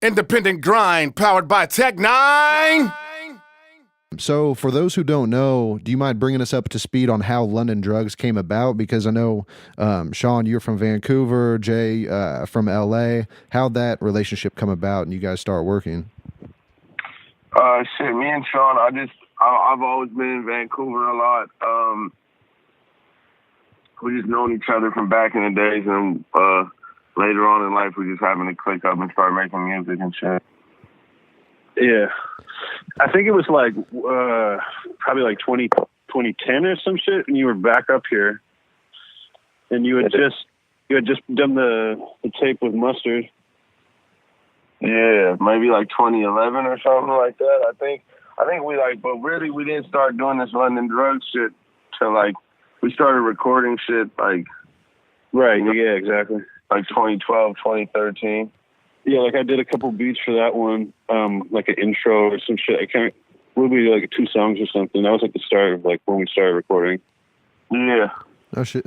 Independent grind powered by Tech 9. So for those who don't know, do you mind bringing us up to speed on how London Drugs came about? Because I know, Sean, you're from Vancouver, Jay from LA. How'd that relationship come about and you guys start working? Me and Sean, I've always been in Vancouver a lot. We just known each other from back in the days, and later on in life, we just happened to click up and start making music and shit. Yeah. I think it was like probably like 2010 or some shit, and you were back up here, and you had just done the tape with Mustard. Yeah, maybe like 2011 or something like that. I think but really we didn't start doing this London Drugs shit till like we started recording shit like right. Yeah, exactly. Like 2012, 2013. Yeah, like I did a couple beats for that one, like an intro or some shit. We'll be like 2 songs or something. That was like the start of like when we started recording. Yeah. Oh shit.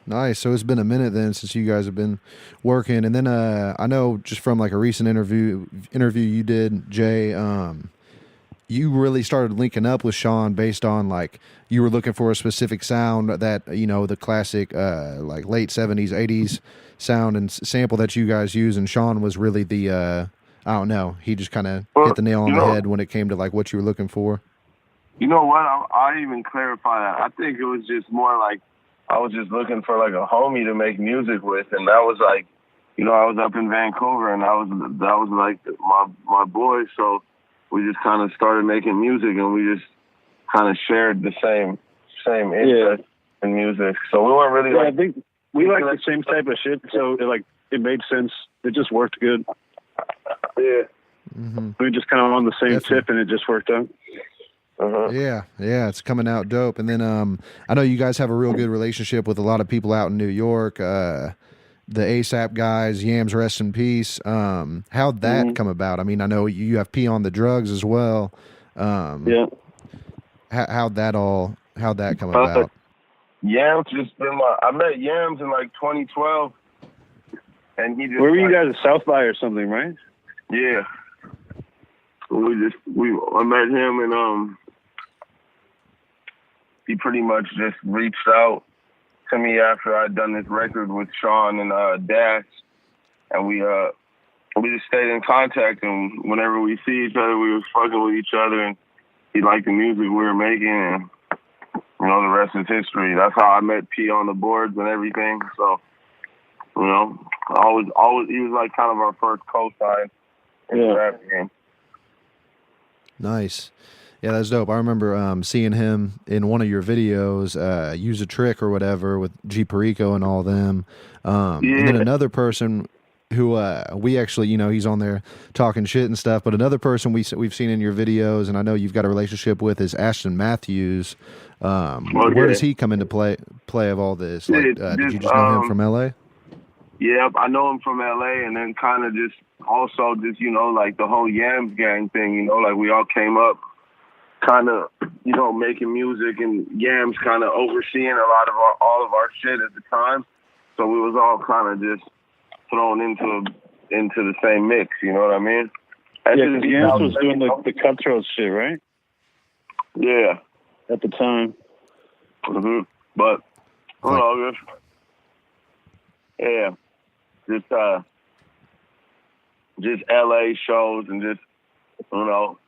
Nice. So it's been a minute then since you guys have been working. And then I know just from like a recent interview you did, Jay, you really started linking up with Sean based on like you were looking for a specific sound that, you know, the classic like late 70s, 80s sound and sample that you guys use, and Sean was really the I don't know, he just kind of hit the nail on the head when it came to like what you were looking for. You know what? I even clarify that. I think it was just more like I was just looking for like a homie to make music with, and that was like, you know, I was up in Vancouver, and that was like my boy. So we just kind of started making music, and we just kind of shared the same interest in music. So we weren't really I think we like the same type of shit, so it made sense. It just worked good. Yeah. Mm-hmm. We were just kind of on the same tip, and it just worked out. Uh-huh. Yeah, it's coming out dope. And then I know you guys have a real good relationship with a lot of people out in New York. The ASAP guys, Yams, rest in peace. How'd that come about? I mean, I know you have P on the Drugs as well. Yeah. How'd that come about? Yams I met Yams in like 2012, and he just. Where were you guys at South by or something, right? Yeah. I met him, and he pretty much just reached out to me after I'd done this record with Sean and Dash, and we just stayed in contact, and whenever we see each other, we was fucking with each other, and he liked the music we were making, and you know, the rest is history. That's how I met P on the boards and everything. So, you know, always he was like kind of our first co-sign in the rap game. Nice. Yeah, that's dope. I remember seeing him in one of your videos use a trick or whatever with G Perico and all them. And then another person who we actually, you know, he's on there talking shit and stuff, but another person we've seen in your videos and I know you've got a relationship with is Ashton Matthews. Where does he come into play of all this? Like, did you just know him from LA? Yeah, I know him from LA, and then kind of just also just, you know, like the whole Yams gang thing, you know, like we all came up kind of, you know, making music, and Yams kind of overseeing all of our shit at the time. So we was all kind of just thrown into the same mix, you know what I mean? Yeah, because Yams was doing the cutthroat shit, right? Yeah. At the time. Mm-hmm. But, I don't know, just LA shows and just, you know,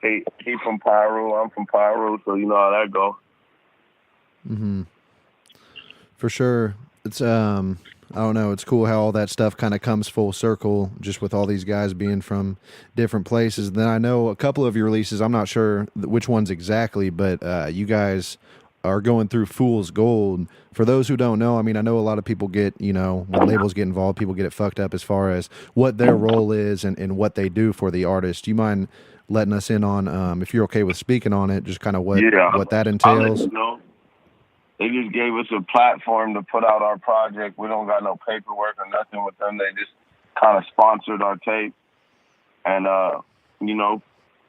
he from Pyro, I'm from Pyro, so you know how that go. Mm-hmm. For sure. It's I don't know, it's cool how all that stuff kind of comes full circle just with all these guys being from different places. Then I know a couple of your releases, I'm not sure which ones exactly, but you guys are going through Fool's Gold. For those who don't know, I mean, I know a lot of people get, you know, when labels get involved, people get it fucked up as far as what their role is and what they do for the artist. Do you mind letting us in on, if you're okay with speaking on it, just kind of what that entails? You know, they just gave us a platform to put out our project. We don't got no paperwork or nothing with them. They just kind of sponsored our tape. And, you know,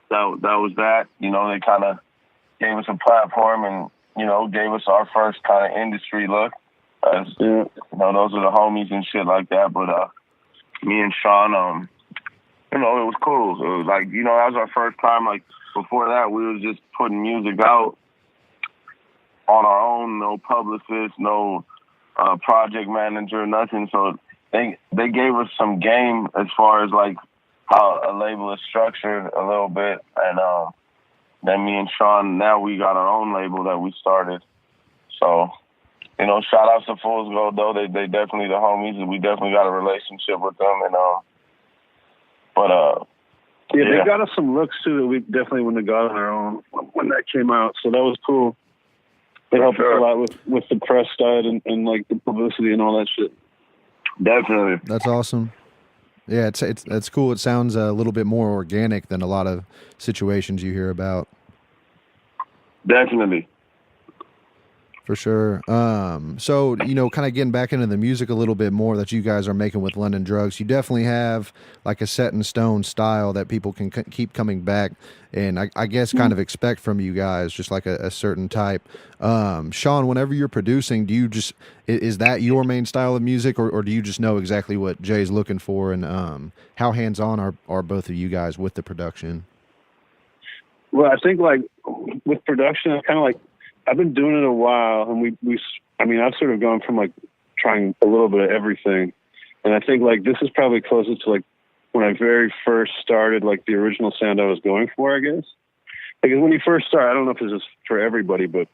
that was that. You know, they kind of gave us a platform and, you know, gave us our first kind of industry look. You know, those are the homies and shit like that. But me and Sean, it was cool. It was like, you know, that was our first time. Like, before that, we was just putting music out on our own, no publicist, no project manager, nothing. So they gave us some game as far as like how a label is structured a little bit. And then me and Sean, now we got our own label that we started. So, you know, shout out to Fool's Gold, though. They definitely the homies, and we definitely got a relationship with them. And yeah, they got us some looks too that we definitely wouldn't have got on our own when that came out. So that was cool. They helped us a lot with the press side and like the publicity and all that shit. Definitely. That's awesome. Yeah, it's cool. It sounds a little bit more organic than a lot of situations you hear about. Definitely. For sure. So, you know, kind of getting back into the music a little bit more that you guys are making with London Drugs, you definitely have like a set in stone style that people can keep coming back and I guess kind of expect from you guys, just like a certain type. Sean, whenever you're producing, do you just, is that your main style of music or do you just know exactly what Jay's looking for and how hands-on are both of you guys with the production? Well, I think like with production, it's kind of like, I've been doing it a while, and I mean, I've sort of gone from like trying a little bit of everything, and I think like this is probably closest to like when I very first started, like the original sound I was going for, I guess. Because when you first start, I don't know if this is for everybody, but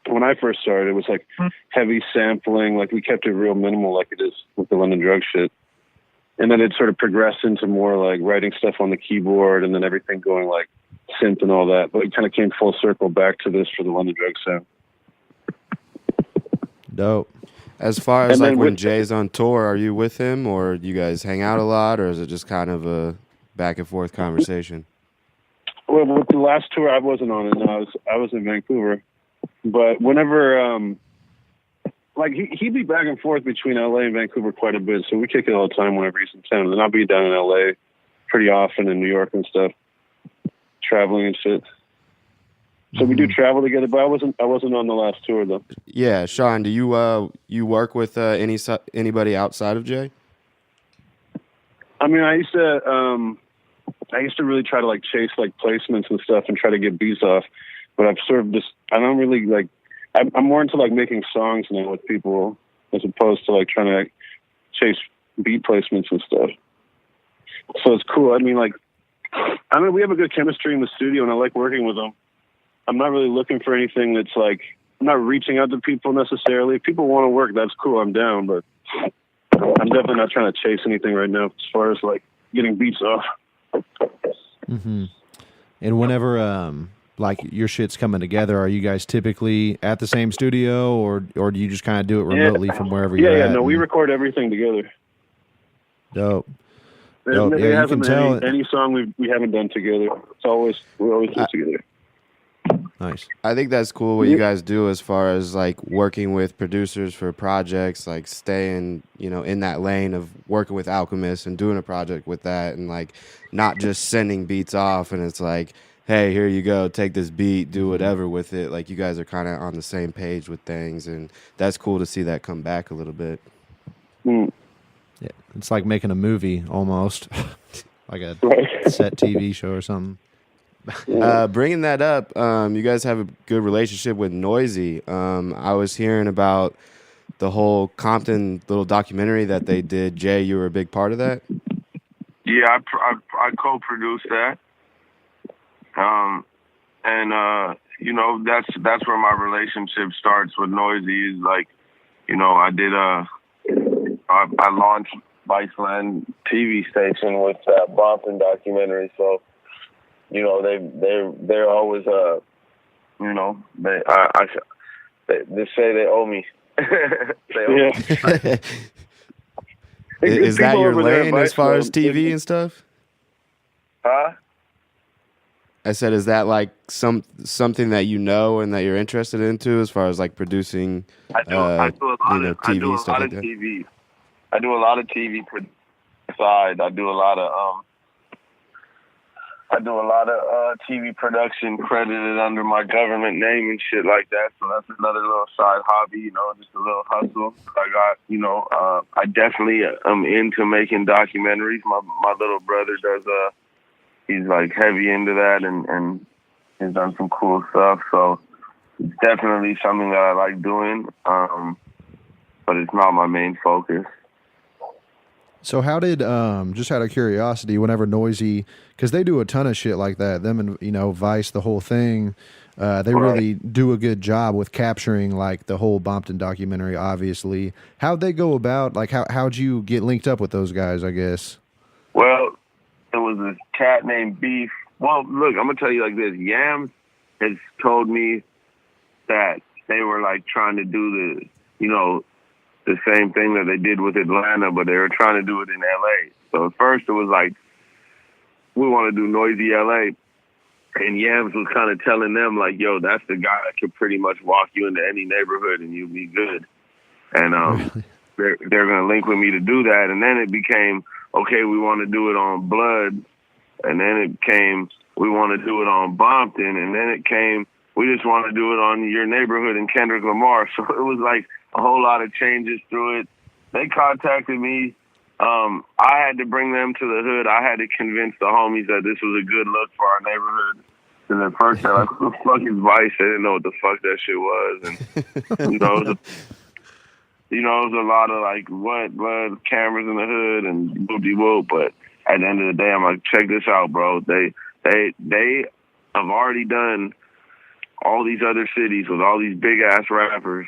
when I first started, it was like heavy sampling, like we kept it real minimal, like it is with the London Drug shit, and then it sort of progressed into more like writing stuff on the keyboard, and then everything going like synth and all that, but it kind of came full circle back to this for the London Drug sound. Dope. As far as like when Jay's on tour, are you with him or you guys hang out a lot or is it just kind of a back and forth conversation? Well, with the last tour I wasn't on it. No, I was in Vancouver, but whenever like he'd be back and forth between LA and Vancouver quite a bit, so we kick it all the time whenever he's in town, and I'll be down in LA pretty often, in New York and stuff, traveling and shit. So we do travel together, but I wasn't on the last tour though. Yeah, Sean, do you work with anybody outside of Jay? I mean, I used to really try to like chase like placements and stuff and try to get beats off, but I've sort of just I don't really like. I'm more into like making songs now with people as opposed to like trying to like, chase beat placements and stuff. So it's cool. I mean, like. I mean, we have a good chemistry in the studio, and I like working with them. I'm not really looking for anything that's like, I'm not reaching out to people necessarily. If people want to work, that's cool. I'm down, but I'm definitely not trying to chase anything right now as far as like getting beats off. Mm-hmm. And whenever like your shit's coming together, are you guys typically at the same studio, or do you just kind of do it remotely from wherever you're at? Yeah, no, we record everything together. Dope. There hasn't been any song we haven't done together. We're always together. Nice. I think that's cool what you guys do as far as like working with producers for projects, like staying, you know, in that lane of working with Alchemist and doing a project with that and like not just sending beats off and it's like, hey, here you go, take this beat, do whatever with it. Like you guys are kind of on the same page with things and that's cool to see that come back a little bit. Mm. Yeah, it's like making a movie almost, like a set TV show or something. Bringing that up, you guys have a good relationship with Noisy. I was hearing about the whole Compton little documentary that they did. Jay, you were a big part of that? Yeah, I co-produced that. You know, that's where my relationship starts with Noisy is like, you know, I launched Viceland TV station with that Compton documentary, so you know they're always you know they say they owe me. They owe me. Is that your lane as far as TV and stuff? Huh? I said, is that like something that you know and that you're interested into as far as like producing? I do a lot of TV stuff like that. TV. I do a lot of TV side. I do a lot of TV production credited under my government name and shit like that. So that's another little side hobby, you know, just a little hustle I got. You know, I definitely am into making documentaries. My little brother does he's like heavy into that and has done some cool stuff. So it's definitely something that I like doing, but it's not my main focus. So how did, just out of curiosity, whenever Noisy, because they do a ton of shit like that, them and, you know, Vice, the whole thing, they really do a good job with capturing like the whole Compton documentary, obviously. How'd they go about, like, how'd you get linked up with those guys, I guess? Well, it was this cat named Beef. Well, look, I'm going to tell you like this. Yams has told me that they were like trying to do the, you know, the same thing that they did with Atlanta, but they were trying to do it in LA. So at first it was like, we want to do Noisy LA. And Yams was kind of telling them like, yo, that's the guy that could pretty much walk you into any neighborhood and you'll be good. And they're going to link with me to do that. And then it became, okay, we want to do it on Blood. And then it came, we want to do it on Compton. And then it came, we just want to do it on Your Neighborhood and Kendrick Lamar. So it was like a whole lot of changes through it. They contacted me. I had to bring them to the hood. I had to convince the homies that this was a good look for our neighborhood. And at first they're like, who the fuck is Vice? They didn't know what the fuck that shit was. And, you know, it was a lot of like, what, blood, cameras in the hood and whoop-de-whoop. But at the end of the day, I'm like, check this out, bro. They have already done all these other cities with all these big-ass rappers.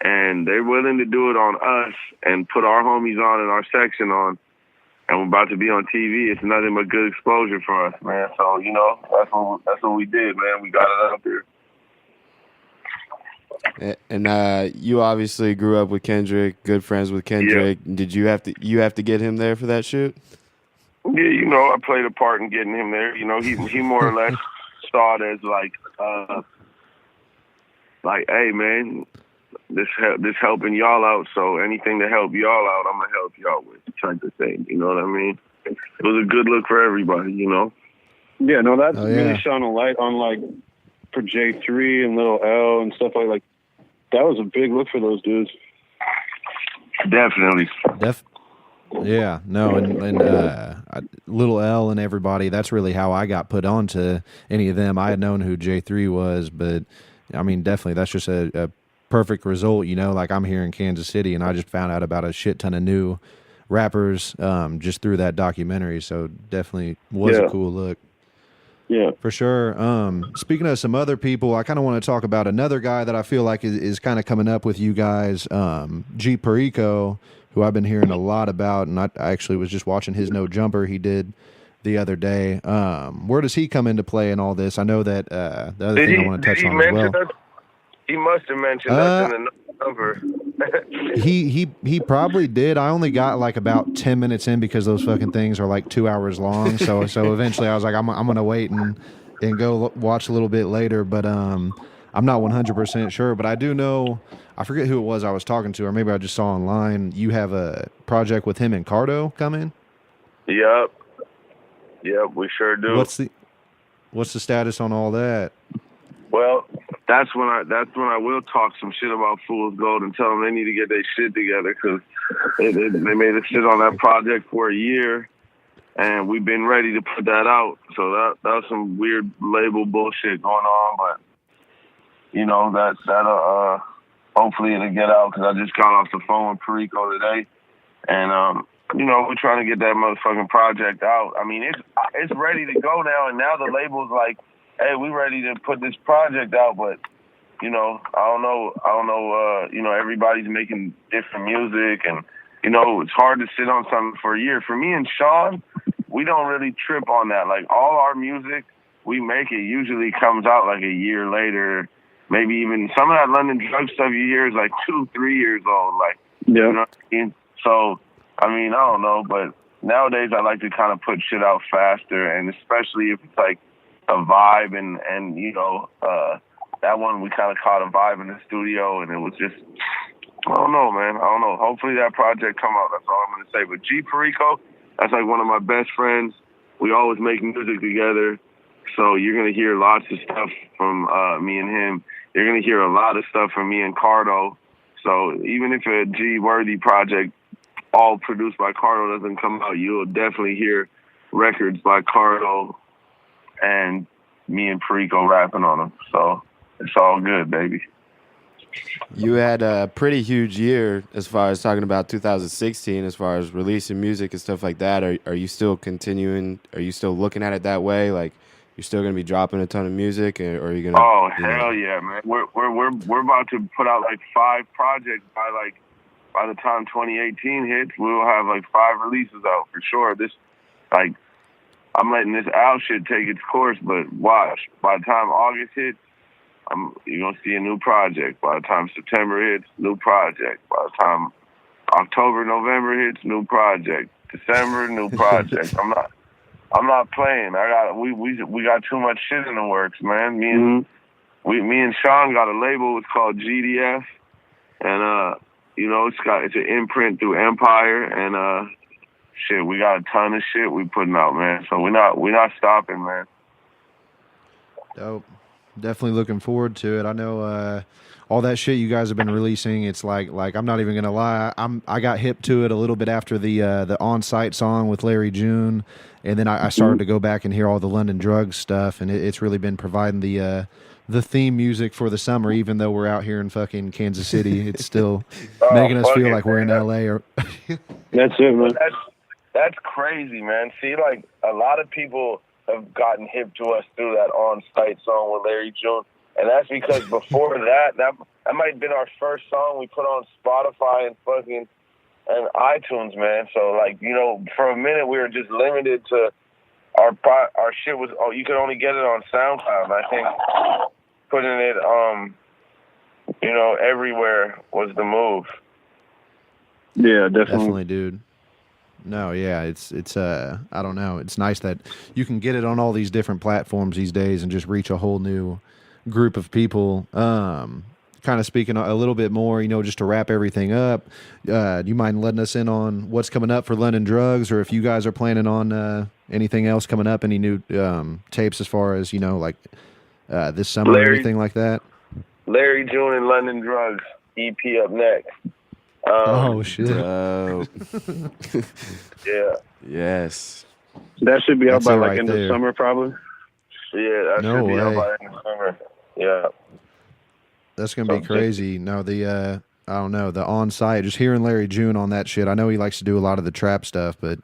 And they're willing to do it on us and put our homies on and our section on. And we're about to be on TV. It's nothing but good exposure for us, man. So, you know, that's what we did, man. We got it out there. And you obviously grew up with Kendrick, good friends with Kendrick. Yeah. Did you have to get him there for that shoot? Yeah, you know, I played a part in getting him there. You know, he more or less saw it as like, hey, man, this helping y'all out, so anything to help y'all out, I'm gonna help y'all with, type of thing. You know what I mean? It was a good look for everybody, you know. Yeah, no, that really shone a light on like for J3 and Little L and stuff like that was a big look for those dudes. Definitely. Yeah, no, and Little L and everybody. That's really how I got put on to any of them. I had known who J3 was, but I mean, definitely that's just a perfect result, you know, like I'm here in Kansas City and I just found out about a shit ton of new rappers just through that documentary. So definitely was a cool look. Yeah, for sure. Speaking of some other people, I kind of want to talk about another guy that I feel like is kind of coming up with you guys, G Perico, who I've been hearing a lot about. And I actually was just watching his No Jumper he did the other day. Where does he come into play in all this? I know that the other thing I want to touch on as well. He must have mentioned us in the number. he probably did. I only got like about 10 minutes in because those fucking things are like 2 hours long. So eventually I was like, I'm gonna wait and go watch a little bit later. But I'm not 100% sure. But I do know, I forget who it was I was talking to, or maybe I just saw online. You have a project with him and Cardo coming. Yep, we sure do. What's the status on all that? Well, that's when I will talk some shit about Fool's Gold and tell them they need to get their shit together, because they made us sit on that project for a year, and we've been ready to put that out. So that was some weird label bullshit going on, but you know that hopefully it'll get out, because I just got off the phone with Perico today, and you know, we're trying to get that motherfucking project out. I mean, it's ready to go now, and now the label's like, hey, we ready to put this project out, but, you know, I don't know, you know, everybody's making different music, and, you know, it's hard to sit on something for a year. For me and Sean, we don't really trip on that. Like, all our music, we make it usually comes out like a year later, maybe even some of that London Drug stuff you hear is like 2-3 years old, like, you know what I mean? So, I mean, I don't know, but nowadays I like to kind of put shit out faster, and especially if it's like a vibe, and you know, that one we kind of caught a vibe in the studio, and it was just, I don't know, man. I don't know. Hopefully that project come out. That's all I'm going to say. But G Perico, that's like one of my best friends. We always make music together. So you're going to hear lots of stuff from me and him. You're going to hear a lot of stuff from me and Cardo. So even if a G Worthy project all produced by Cardo doesn't come out, you'll definitely hear records by Cardo and me and Perico rapping on them. So it's all good, baby. You had a pretty huge year as far as talking about 2016, as far as releasing music and stuff like that. Are you still continuing? Are you still looking at it that way? Like, you're still gonna be dropping a ton of music, or are you gonna? Oh hell yeah, man! We're about to put out like 5 projects by the time 2018 hits. We'll have like 5 releases out for sure. Like, I'm letting this Al shit take its course, but watch. By the time August hits, you're going to see a new project. By the time September hits, new project. By the time October, November hits, new project. December, new project. I'm not playing. We got too much shit in the works, man. Me and Sean got a label. It's called GDF, and it's an imprint through Empire, and shit, we got a ton of shit we putting out, man. So we're not stopping, man. Dope. Definitely looking forward to it. I know all that shit you guys have been releasing. It's like I'm not even gonna lie. I got hip to it a little bit after the On-Site song with Larry June, and then I started to go back and hear all the London Drugs stuff, and it's really been providing the theme music for the summer. Even though we're out here in fucking Kansas City, it's still making us feel like we're in LA. Or That's it, man. That's crazy, man. See, like, a lot of people have gotten hip to us through that On-Site song with Larry June, and that's because before that might have been our first song we put on Spotify and iTunes, man. So, like, for a minute we were just limited to our shit was, you could only get it on SoundCloud. And I think putting it everywhere was the move. Yeah, definitely, dude. No, yeah, it's I don't know. It's nice that you can get it on all these different platforms these days and just reach a whole new group of people. Kind of speaking a little bit more, just to wrap everything up, do you mind letting us in on what's coming up for London Drugs, or if you guys are planning on anything else coming up, any new tapes as far as, this summer or anything like that? Larry June and London Drugs, EP up next. Oh, shit. Yeah. Yes. That should be out That's by it like right end there. of summer, probably. Yeah, that No should be out way. by end of summer. Yeah. That's going to be crazy. No, I don't know, the On-Site, just hearing Larry June on that shit. I know he likes to do a lot of the trap stuff, but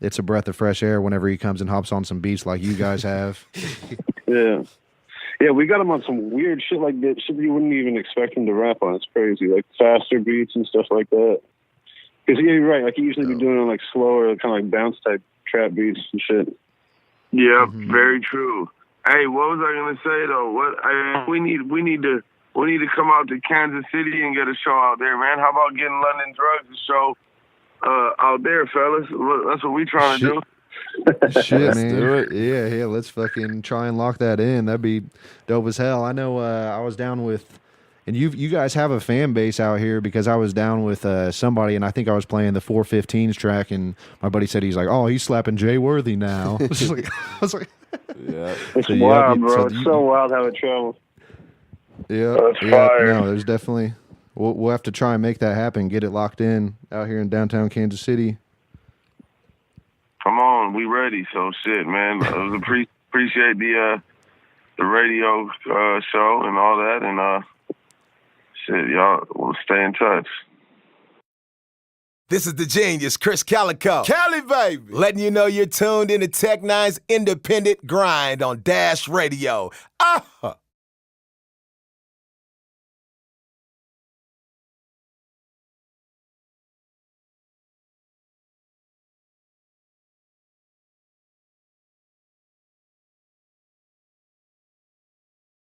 it's a breath of fresh air whenever he comes and hops on some beats like you guys have. Yeah. Yeah, we got him on some weird shit like that. Shit you wouldn't even expect him to rap on. It's crazy. Like faster beats and stuff like that. Because, yeah, you're right. Like, he usually be doing like slower, kind of like bounce type trap beats and shit. Yeah, very true. Hey, what was I gonna say though? We need to come out to Kansas City and get a show out there, man. How about getting London Drugs a show out there, fellas? That's what we trying to do. Shit, Let's man. do it. Yeah, let's fucking try and lock that in. That'd be dope as hell. I know I was down with, and you guys have a fan base out here, because I was down with somebody, and I think I was playing the 415s track, and my buddy said, he's like, oh, he's slapping Jay Worthy now. I was like, Yeah. It's So, wild, yeah, bro. so It's you- so wild how it travels. yeah, That's fire. no, there's definitely, we'll have to try and make that happen, get it locked in out here in downtown Kansas City. Come on, we ready. So shit, man. Appreciate the radio show and all that, and shit, y'all. We'll stay in touch. This is the genius, Chris Calico. Cali, baby. Letting you know you're tuned into Tech Nine's Independent Grind on Dash Radio.